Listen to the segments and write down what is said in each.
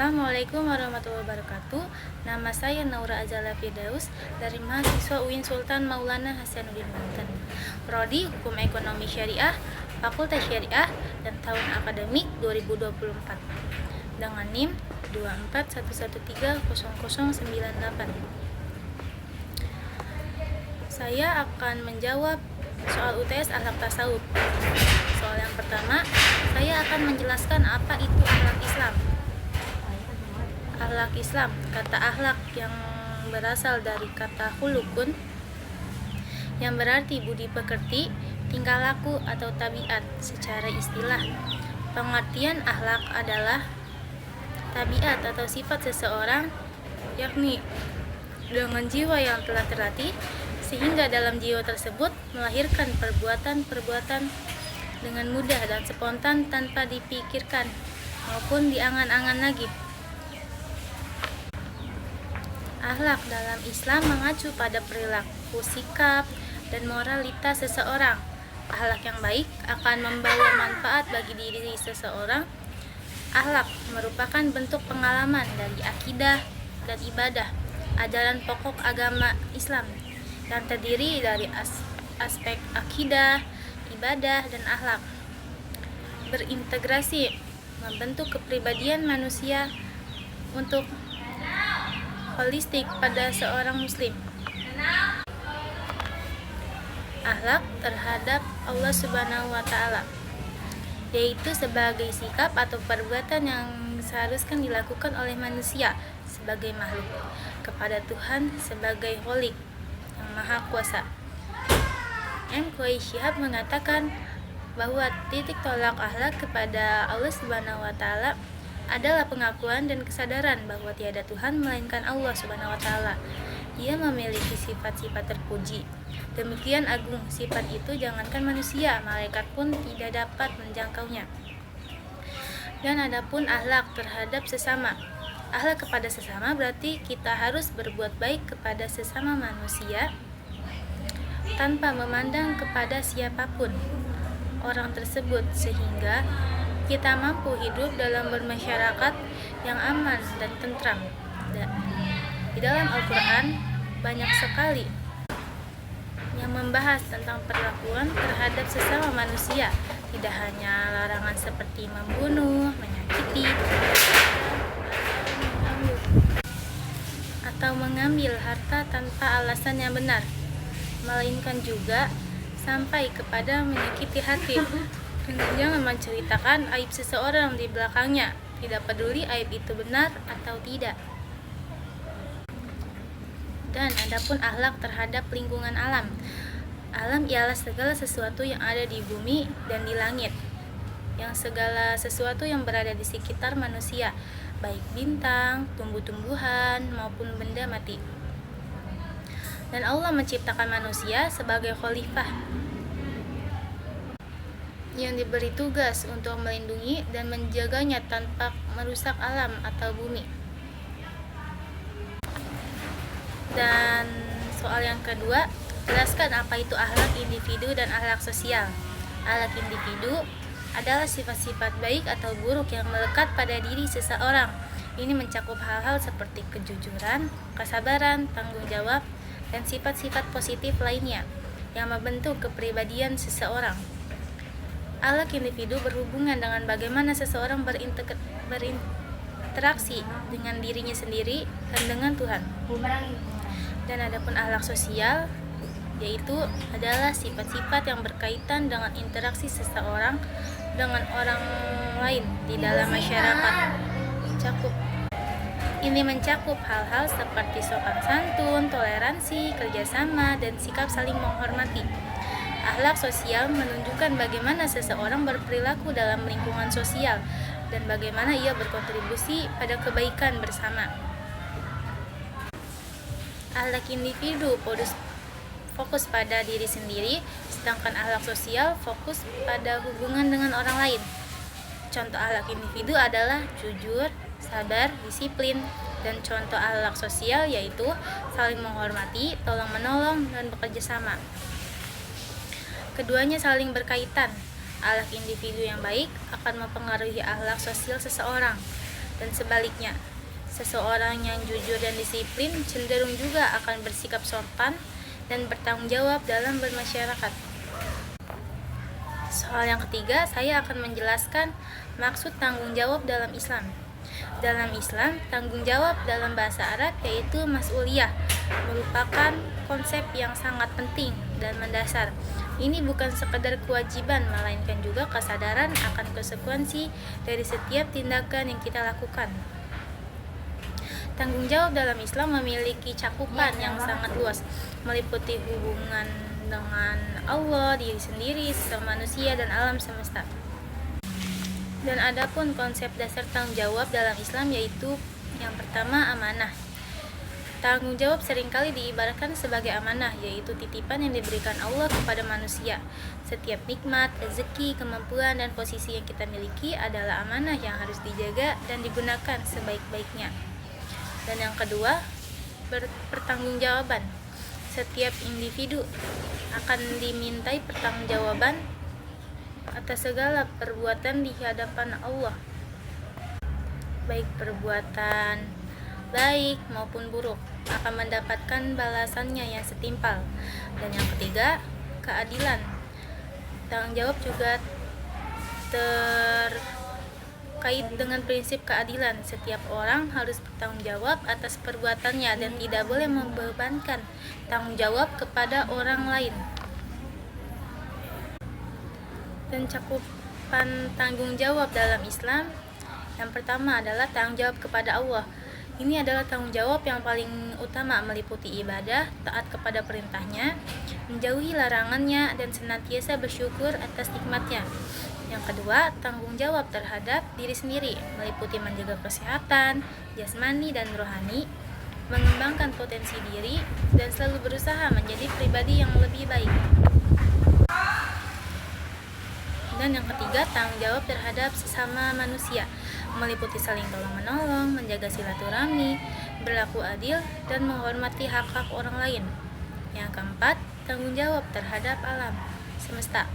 Assalamualaikum warahmatullahi wabarakatuh. Nama saya Naura Azala Firdaus dari mahasiswa UIN Sultan Maulana Hasanuddin Banten. Prodi Hukum Ekonomi Syariah, Fakultas Syariah, dan tahun akademik 2024 dengan NIM 241130098. Saya akan menjawab soal UTS akhlak tasawuf. Soal yang pertama, saya akan menjelaskan apa itu akhlak Islam. Akhlak Islam, kata akhlak yang berasal dari kata khulukun yang berarti budi pekerti, tingkah laku atau tabiat. Secara istilah, pengertian akhlak adalah tabiat atau sifat seseorang, yakni dengan jiwa yang telah terlatih sehingga dalam jiwa tersebut melahirkan perbuatan-perbuatan dengan mudah dan spontan tanpa dipikirkan maupun diangan-angan lagi. Akhlak dalam Islam mengacu pada perilaku, sikap, dan moralitas seseorang. Akhlak yang baik akan membawa manfaat bagi diri seseorang. Akhlak merupakan bentuk pengalaman dari akidah dan ibadah, ajaran pokok agama Islam yang terdiri dari aspek akidah, ibadah, dan akhlak. Berintegrasi membentuk kepribadian manusia untuk holistik pada seorang muslim. Akhlak terhadap Allah Subhanahu wa Ta'ala, yaitu sebagai sikap atau perbuatan yang seharusnya dilakukan oleh manusia sebagai makhluk kepada Tuhan sebagai Khalik yang Maha Kuasa. M. Kuwai Syihab mengatakan bahwa titik tolak akhlak kepada Allah Subhanahu wa Ta'ala adalah pengakuan dan kesadaran bahwa tiada Tuhan melainkan Allah Subhanahu wa Ta'ala. Ia memiliki sifat-sifat terpuji. Demikian agung sifat itu, jangankan manusia, malaikat pun tidak dapat menjangkaunya. Dan adapun akhlak terhadap sesama. Akhlak kepada sesama berarti kita harus berbuat baik kepada sesama manusia tanpa memandang kepada siapapun orang tersebut, sehingga kita mampu hidup dalam bermasyarakat yang aman dan tentram. Di dalam Al-Quran banyak sekali yang membahas tentang perlakuan terhadap sesama manusia. Tidak hanya larangan seperti membunuh, menyakiti, atau mengambil harta tanpa alasan yang benar, melainkan juga sampai kepada menyakiti hati. Jangan menceritakan aib seseorang di belakangnya, tidak peduli aib itu benar atau tidak. Dan adapun akhlak terhadap lingkungan alam. Alam ialah segala sesuatu yang ada di bumi dan di langit, yang segala sesuatu yang berada di sekitar manusia, baik bintang, tumbuh-tumbuhan, maupun benda mati. Dan Allah menciptakan manusia sebagai khalifah yang diberi tugas untuk melindungi dan menjaganya tanpa merusak alam atau bumi. Dan soal yang kedua, jelaskan apa itu akhlak individu dan akhlak sosial. Akhlak individu adalah sifat-sifat baik atau buruk yang melekat pada diri seseorang. Ini mencakup hal-hal seperti kejujuran, kesabaran, tanggung jawab, dan sifat-sifat positif lainnya yang membentuk kepribadian seseorang. Akhlak individu berhubungan dengan bagaimana seseorang berinteraksi dengan dirinya sendiri dan dengan Tuhan. Dan adapun akhlak sosial, yaitu adalah sifat-sifat yang berkaitan dengan interaksi seseorang dengan orang lain di dalam masyarakat. Ini mencakup hal-hal seperti sopan santun, toleransi, kerjasama, dan sikap saling menghormati. Akhlak sosial menunjukkan bagaimana seseorang berperilaku dalam lingkungan sosial dan bagaimana ia berkontribusi pada kebaikan bersama. Akhlak individu fokus pada diri sendiri, sedangkan akhlak sosial fokus pada hubungan dengan orang lain. Contoh akhlak individu adalah jujur, sabar, disiplin, dan contoh akhlak sosial yaitu saling menghormati, tolong-menolong, dan bekerja sama. Keduanya saling berkaitan. Akhlak individu yang baik akan mempengaruhi akhlak sosial seseorang. dan sebaliknya. Seseorang yang jujur dan disiplin cenderung juga akan bersikap sopan dan bertanggung jawab dalam bermasyarakat. Soal yang ketiga, saya akan menjelaskan maksud tanggung jawab dalam Islam. Dalam Islam, tanggung jawab dalam bahasa Arab yaitu mas'uliyah, merupakan konsep yang sangat penting dan mendasar. Ini bukan sekedar kewajiban, melainkan juga kesadaran akan konsekuensi dari setiap tindakan yang kita lakukan. Tanggung jawab dalam Islam memiliki cakupan yang sangat luas, meliputi hubungan dengan Allah, diri sendiri, sesama manusia, dan alam semesta. Dan adapun konsep dasar tanggung jawab dalam Islam yaitu yang pertama, amanah. Tanggung jawab seringkali diibaratkan sebagai amanah, yaitu titipan yang diberikan Allah kepada manusia. Setiap nikmat, rezeki, kemampuan, dan posisi yang kita miliki adalah amanah yang harus dijaga dan digunakan sebaik-baiknya. Dan yang kedua, pertanggungjawaban. Setiap individu akan dimintai pertanggungjawaban atas segala perbuatan di hadapan Allah, baik perbuatan baik maupun buruk, akan mendapatkan balasannya yang setimpal. Dan yang ketiga, keadilan. Tanggung jawab juga terkait dengan prinsip keadilan. Setiap orang harus bertanggung jawab atas perbuatannya dan tidak boleh membebankan tanggung jawab kepada orang lain. Dan cakupan tanggung jawab dalam Islam, yang pertama adalah tanggung jawab kepada Allah. Ini adalah tanggung jawab yang paling utama, meliputi ibadah, taat kepada perintahnya, menjauhi larangannya, dan senantiasa bersyukur atas nikmatnya. Yang kedua, tanggung jawab terhadap diri sendiri, meliputi menjaga kesehatan, jasmani dan rohani, mengembangkan potensi diri, dan selalu berusaha menjadi pribadi yang lebih baik. Dan yang ketiga, tanggung jawab terhadap sesama manusia, meliputi saling tolong-menolong, menjaga silaturahmi, berlaku adil, dan menghormati hak-hak orang lain. Yang keempat, tanggung jawab terhadap alam semesta,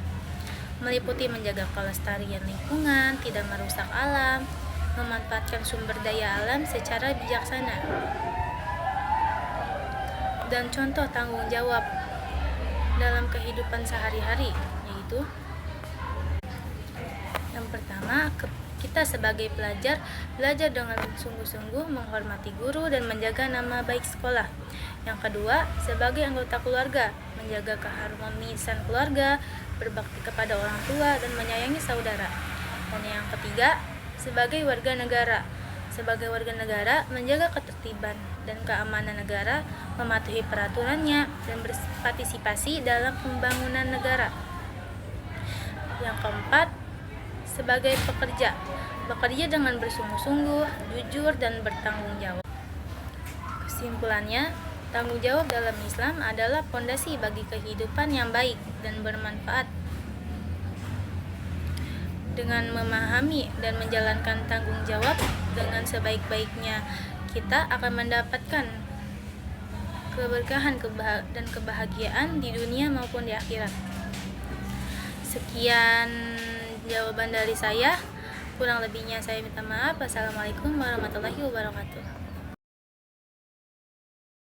meliputi menjaga kelestarian lingkungan, tidak merusak alam, memanfaatkan sumber daya alam secara bijaksana. Dan contoh tanggung jawab dalam kehidupan sehari-hari yaitu yang pertama, kita sebagai pelajar belajar dengan sungguh-sungguh, menghormati guru dan menjaga nama baik sekolah. Yang kedua, sebagai anggota keluarga, menjaga keharmonisan keluarga, berbakti kepada orang tua dan menyayangi saudara. Dan yang ketiga, sebagai warga negara. Sebagai warga negara, menjaga ketertiban dan keamanan negara, mematuhi peraturannya dan berpartisipasi dalam pembangunan negara. Yang keempat, sebagai pekerja, bekerja dengan bersungguh-sungguh, jujur, dan bertanggung jawab. Kesimpulannya, tanggung jawab dalam Islam adalah fondasi bagi kehidupan yang baik dan bermanfaat. Dengan memahami dan menjalankan tanggung jawab dengan sebaik-baiknya, kita akan mendapatkan keberkahan dan kebahagiaan di dunia maupun di akhirat. Sekian jawaban dari saya, kurang lebihnya saya minta maaf. Wassalamualaikum warahmatullahi wabarakatuh.